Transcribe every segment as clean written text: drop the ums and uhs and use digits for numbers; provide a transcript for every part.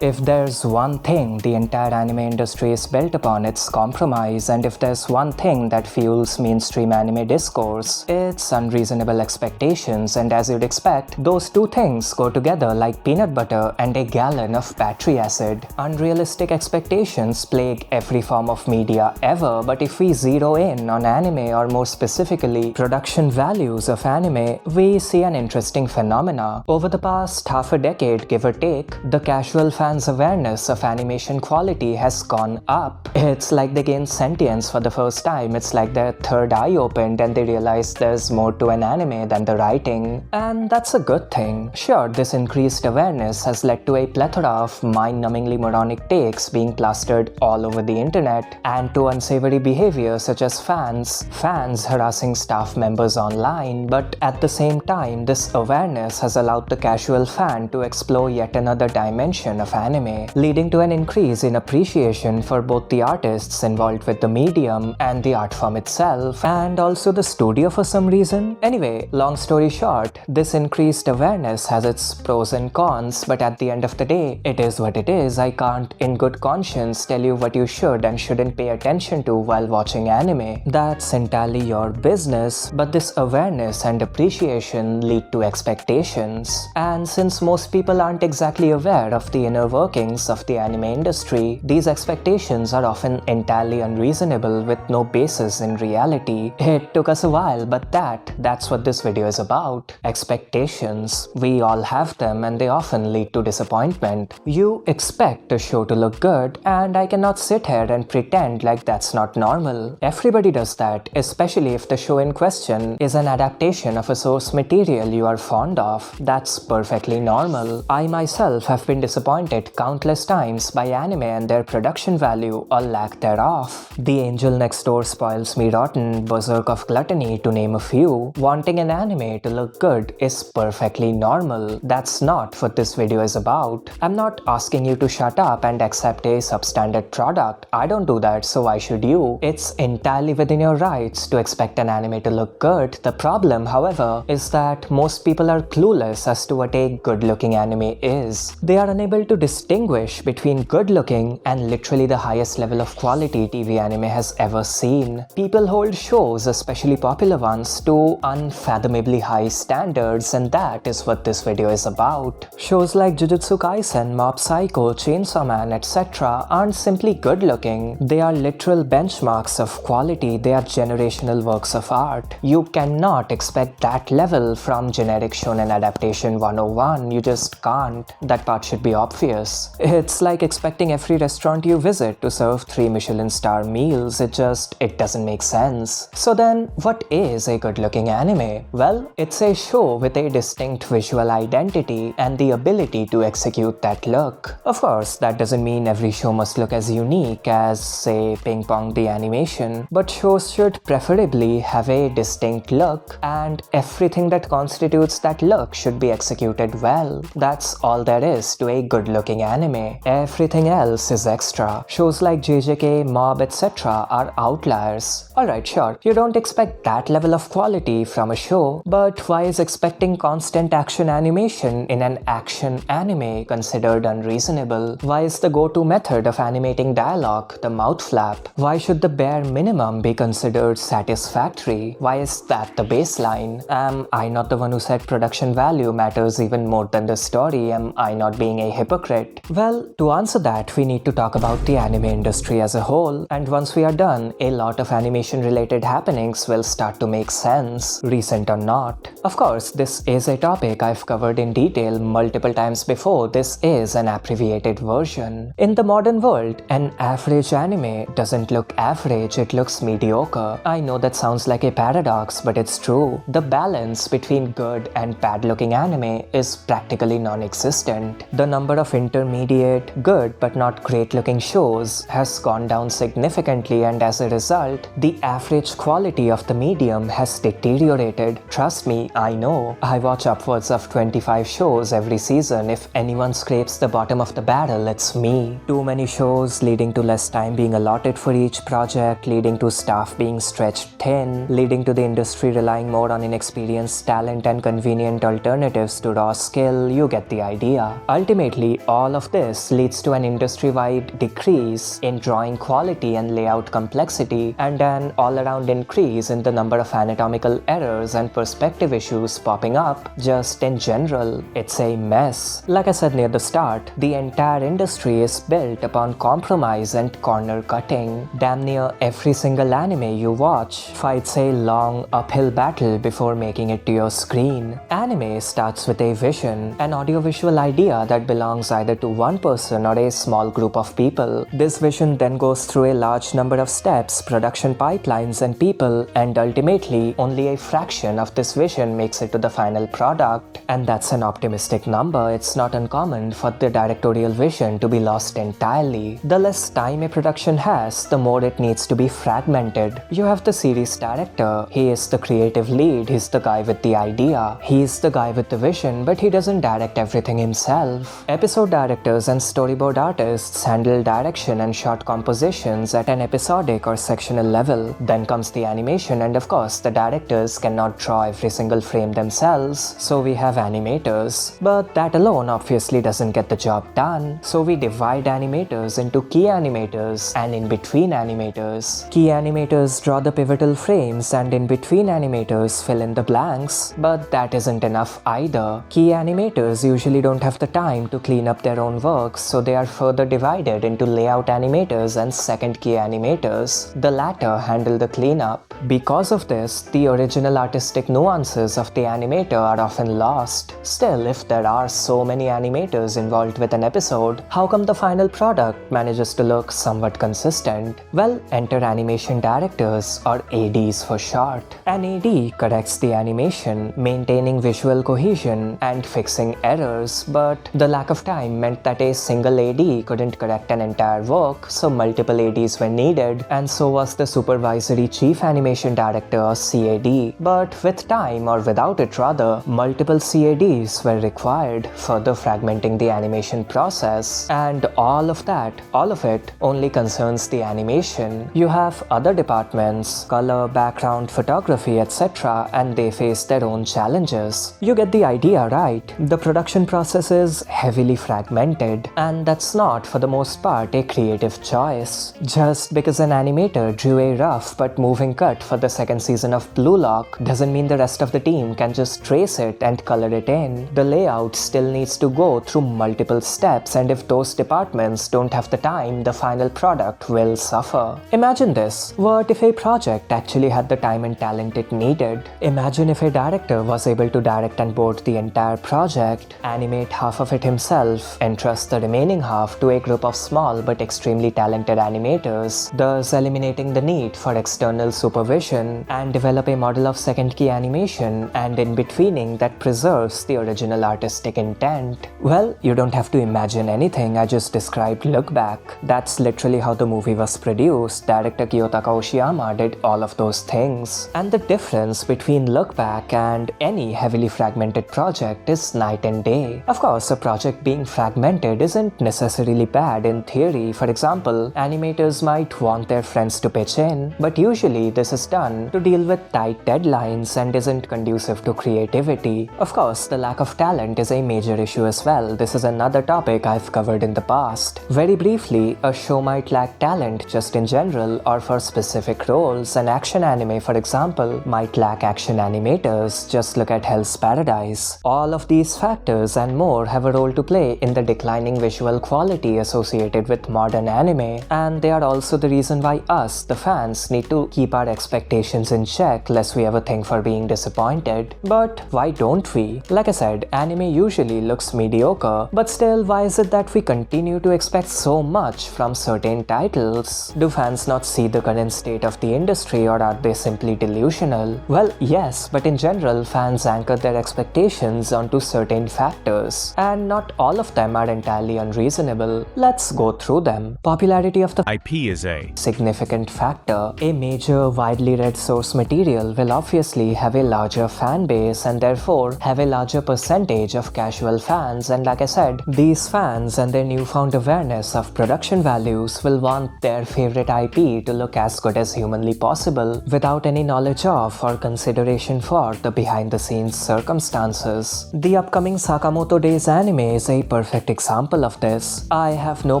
If there's one thing the entire anime industry is built upon, it's compromise, and if there's one thing that fuels mainstream anime discourse, it's unreasonable expectations, and as you'd expect, those two things go together like peanut butter and a gallon of battery acid. Unrealistic expectations plague every form of media ever, but if we zero in on anime, or more specifically, production values of anime, we see an interesting phenomena. Over the past half a decade, give or take, the casual fans' awareness of animation quality has gone up. It's like they gained sentience for the first time. It's like their third eye opened and they realized there's more to an anime than the writing. And that's a good thing. Sure, this increased awareness has led to a plethora of mind-numbingly moronic takes being plastered all over the internet, and to unsavory behavior such as fans harassing staff members online. But at the same time, this awareness has allowed the casual fan to explore yet another dimension of anime, leading to an increase in appreciation for both the artists involved with the medium and the art form itself, and also the studio for some reason. Anyway, long story short, this increased awareness has its pros and cons, but at the end of the day, it is what it is. I can't in good conscience tell you what you should and shouldn't pay attention to while watching anime. That's entirely your business, but this awareness and appreciation lead to expectations. And since most people aren't exactly aware of the inner workings of the anime industry, these expectations are often entirely unreasonable with no basis in reality. It took us a while, but that's what this video is about. Expectations. We all have them, and they often lead to disappointment. You expect a show to look good, and I cannot sit here and pretend like that's not normal. Everybody does that, especially if the show in question is an adaptation of a source material you are fond of. That's perfectly normal. I myself have been disappointed countless times by anime and their production value or lack thereof. The Angel Next Door spoils me rotten, Berserk of Gluttony to name a few. Wanting an anime to look good is perfectly normal. That's not what this video is about. I'm not asking you to shut up and accept a substandard product. I don't do that, so why should you? It's entirely within your rights to expect an anime to look good. The problem, however, is that most people are clueless as to what a good-looking anime is. They are unable to distinguish between good-looking and literally the highest level of quality TV anime has ever seen. People hold shows, especially popular ones, to unfathomably high standards, and that is what this video is about. Shows like Jujutsukaisen, Mob Psycho, Chainsaw Man, etc. aren't simply good-looking. They are literal benchmarks of quality. They are generational works of art. You cannot expect that level from generic shonen adaptation 101. You just can't. That part should be obvious. It's like expecting every restaurant you visit to serve 3 Michelin star meals. It doesn't make sense. So then, what is a good-looking anime? Well, it's a show with a distinct visual identity and the ability to execute that look. Of course, that doesn't mean every show must look as unique as, say, Ping Pong the animation, but shows should preferably have a distinct look, and everything that constitutes that look should be executed well. That's all there is to a good-looking anime. Everything else is extra. Shows like JJK, Mob, etc. are outliers. Alright, sure, you don't expect that level of quality from a show, but why is expecting constant action animation in an action anime considered unreasonable? Why is the go-to method of animating dialogue the mouth flap? Why should the bare minimum be considered satisfactory? Why is that the baseline? Am I not the one who said production value matters even more than the story? Am I not being a hypocrite? Well, to answer that, we need to talk about the anime industry as a whole, and once we are done, a lot of animation-related happenings will start to make sense, recent or not. Of course, this is a topic I've covered in detail multiple times before. This is an abbreviated version. In the modern world, an average anime doesn't look average, it looks mediocre. I know that sounds like a paradox, but it's true. The balance between good and bad-looking anime is practically non-existent. The number of intermediate, good but not great-looking shows has gone down significantly, and as a result, the average quality of the medium has deteriorated. Trust me, I know. I watch upwards of 25 shows every season. If anyone scrapes the bottom of the barrel, it's me. Too many shows, leading to less time being allotted for each project, leading to staff being stretched thin, leading to the industry relying more on inexperienced talent and convenient alternatives to raw skill. You get the idea. Ultimately, all of this leads to an industry-wide decrease in drawing quality and layout complexity, and an all-around increase in the number of anatomical errors and perspective issues popping up. Just in general, it's a mess. Like I said near the start, the entire industry is built upon compromise and corner cutting. Damn near every single anime you watch fights a long uphill battle before making it to your screen. Anime starts with a vision, an audiovisual idea that belongs either to one person or a small group of people. This vision then goes through a large number of steps, production pipelines, and people, and ultimately only a fraction of this vision makes it to the final product. And that's an optimistic number. It's not uncommon for the directorial vision to be lost entirely. The less time a production has, the more it needs to be fragmented. You have the series director. He is the creative lead. He's the guy with the idea. He's the guy with the vision, but he doesn't direct everything himself. Episode directors and storyboard artists handle direction and shot compositions at an episodic or sectional level. Then comes the animation, and of course the directors cannot draw every single frame themselves, so we have animators. But that alone obviously doesn't get the job done, so we divide animators into key animators and in-between animators. Key animators draw the pivotal frames, and in-between animators fill in the blanks. But that isn't enough either. Key animators usually don't have the time to clean up their own works, so they are further divided into layout animators and second key animators. The latter handle the cleanup. Because of this, the original artistic nuances of the animator are often lost. Still, if there are so many animators involved with an episode, how come the final product manages to look somewhat consistent? Well, enter animation directors, or ADs for short. An AD corrects the animation, maintaining visual cohesion and fixing errors, but the lack of time meant that a single AD couldn't correct an entire work, so multiple ADs were needed, and so was the supervisory chief animation director, or CAD. But with time, or without it rather, multiple CADs were required, further fragmenting the animation process. And all of it only concerns the animation. You have other departments, color, background, photography, etc., and they face their own challenges. You get the idea, right? The production process is heavily fragmented, and that's not, for the most part, a creative choice. Just because an animator drew a rough but moving cut for the second season of Blue Lock doesn't mean the rest of the team can just trace it and color it in. The layout still needs to go through multiple steps, and if those departments don't have the time, the final product will suffer. Imagine this. What if a project actually had the time and talent it needed? Imagine if a director was able to direct and board the entire project, animate half of it himself, entrust the remaining half to a group of small but extremely talented animators, thus eliminating the need for external supervision, and develop a model of second key animation and in-betweening that preserves the original artistic intent. Well, you don't have to imagine anything. I just described Look Back. That's literally how the movie was produced. Director Kiyotaka Oshiyama did all of those things. And the difference between Look Back and any heavily fragmented project is night and day. Of course, a project being fragmented isn't necessarily bad in theory. For example, animators might want their friends to pitch in, but usually this is done to deal with tight deadlines and isn't conducive to creativity. Of course, the lack of talent is a major issue as well. This is another topic I've covered in the past. Very briefly, a show might lack talent just in general or for specific roles. An action anime, for example, might lack action animators. Just look at Hell's Paradise. All of these factors and more have a role to play in the declining visual quality associated with modern anime, and they are also the reason why us, the fans, need to keep our expectations in check lest we ever think for being disappointed. But why don't we? Like I said, anime usually looks mediocre, but still, why is it that we continue to expect so much from certain titles? Do fans not see the current state of the industry, or are they simply delusional? Well, yes, but in general, fans anchor their expectations onto certain factors, and not all of them are entirely unreasonable. Let's go through them. Popularity of the IP is a significant factor. A major, widely read source material will obviously have a larger fan base and therefore have a larger percentage of casual fans, and like I said, these fans and their newfound awareness of production values will want their favorite IP to look as good as humanly possible without any knowledge of or consideration for the behind-the-scenes circumstances. The upcoming Sakamotodays anime is a perfect example of this. I have no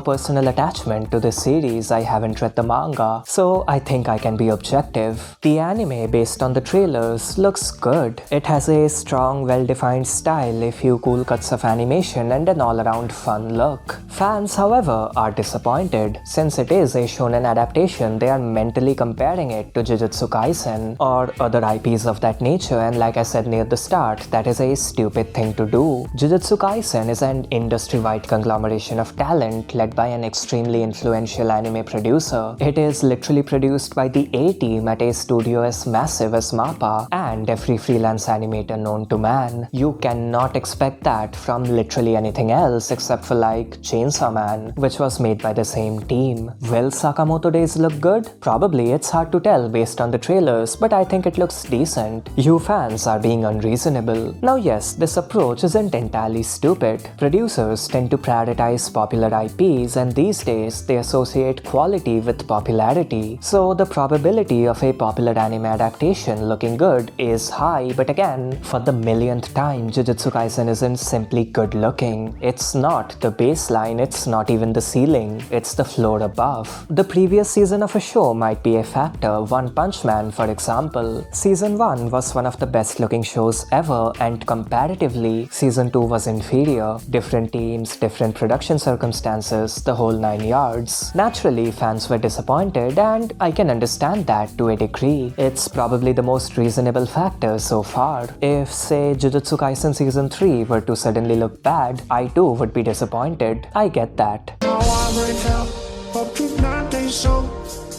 personal attachment to this series, I haven't read the manga, so I think I can be objective. The anime, based on the trailers, looks good. It has a strong, well-defined style, a few cool cuts of animation, and an all-around fun look. Fans, however, are disappointed. Since it is a shonen adaptation, they are mentally comparing it to Jujutsukaisen or other IPs of that nature, and like I said near the start, that is a stupid thing to do. Jujutsukaisen is an industry-wide conglomeration of talent led by an extremely influential anime producer. It is literally produced by the A-team at a studio as massive as MAPPA and every freelance animator known to man. You cannot expect that from literally anything else except for like Chainsaw Man, which was made by the same team. Will Sakamotodays look good? Probably, it's hard to tell based on the trailers, but I think it looks decent. You fans are being unreasonable. Now yes, this approach isn't entirely stupid. Producers tend to prioritize popular IPs, and these days they associate quality with popularity. So the probability of a popular anime adaptation looking good is high, but again, for the millionth time, Jujutsu Kaisen isn't simply good looking. It's not the baseline, it's not even the ceiling, it's the floor above. The previous season of a show might be a factor, One Punch Man for example. Season 1 was one of the best looking shows ever, and comparatively, Season 2 was inferior. Different teams, different production circumstances, the whole 9 yards. Naturally, fans were disappointed, and I can understand that to a degree. It's probably the most reasonable factor so far. If, say, Jujutsu Kaisen Season 3 were to suddenly look bad, I too would be disappointed. I get that. Now I break out, but tonight they so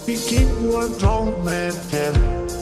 we keep one wrong man head.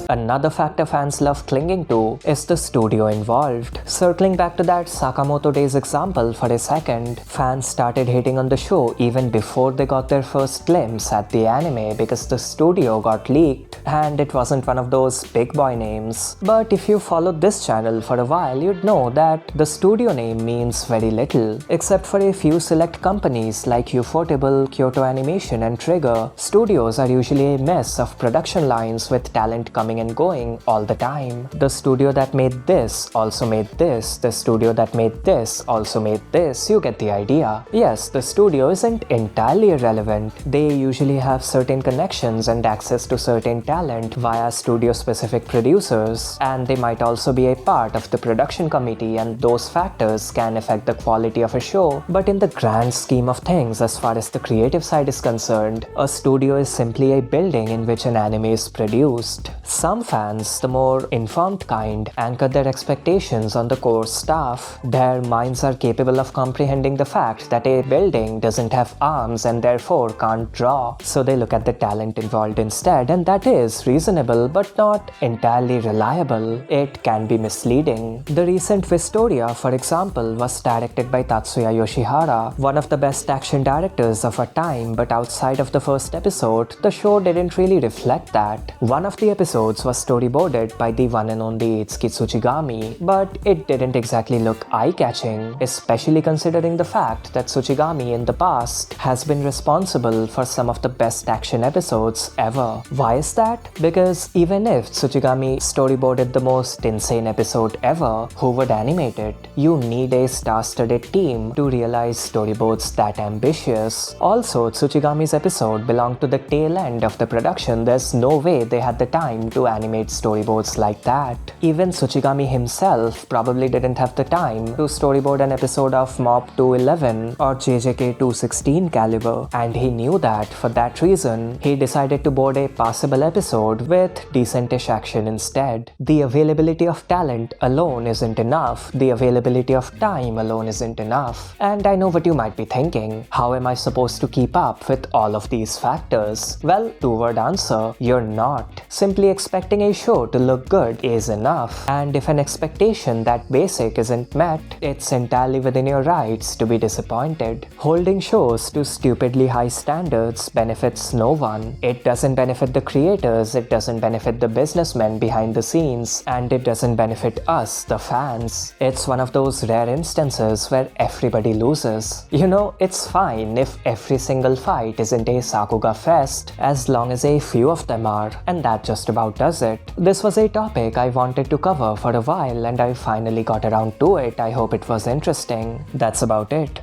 Another factor fans love clinging to is the studio involved. Circling back to that Sakamoto Days example for a second, fans started hating on the show even before they got their first glimpse at the anime because the studio got leaked and it wasn't one of those big boy names. But if you followed this channel for a while, you'd know that the studio name means very little. Except for a few select companies like Ufotable, Kyoto Animation and Trigger, studios are usually a mess of production lines with talent coming and going all the time. The studio that made this also made this, the studio that made this also made this, you get the idea. Yes, the studio isn't entirely irrelevant. They usually have certain connections and access to certain talent via studio-specific producers, and they might also be a part of the production committee, and those factors can affect the quality of a show. But in the grand scheme of things, as far as the creative side is concerned, a studio is simply a building in which an anime is produced. Some fans, the more informed kind, anchor their expectations on the core staff. Their minds are capable of comprehending the fact that a building doesn't have arms and therefore can't draw. So they look at the talent involved instead, and that is reasonable but not entirely reliable. It can be misleading. The recent Vistoria, for example, was directed by Tatsuya Yoshihara, one of the best action directors of our time, but outside of the first episode, the show didn't really reflect that. One of the episodes was storyboarded by the one and only Itsuki Tsuchigami, but it didn't exactly look eye-catching, especially considering the fact that Tsuchigami in the past has been responsible for some of the best action episodes ever. Why is that? Because even if Tsuchigami storyboarded the most insane episode ever, who would animate it? You need a star-studded team to realize storyboards that ambitious. Also, Tsuchigami's episode belonged to the tail end of the production. There's no way they had the time to animate storyboards like that. Even Tsuchigami himself probably didn't have the time to storyboard an episode of Mob 211 or JJK 216 caliber, and he knew that. For that reason, he decided to board a passable episode with decentish action instead. The availability of talent alone isn't enough. The availability of time alone isn't enough. And I know what you might be thinking. How am I supposed to keep up with all of these factors? Well, two-word answer, you're not. Simply expecting a show to look good is enough. And if an expectation that basic isn't met, it's entirely within your rights to be disappointed. Holding shows to stupidly high standards benefits no one. It doesn't benefit the creators, it doesn't benefit the businessmen behind the scenes, and it doesn't benefit us, the fans. It's one of those rare instances where everybody loses. You know, it's fine if every single fight isn't a sakuga fest, as long as a few of them are, and that just about does it. This was a topic I wanted to cover for a while, and I finally got around to it. I hope it was interesting. That's about it.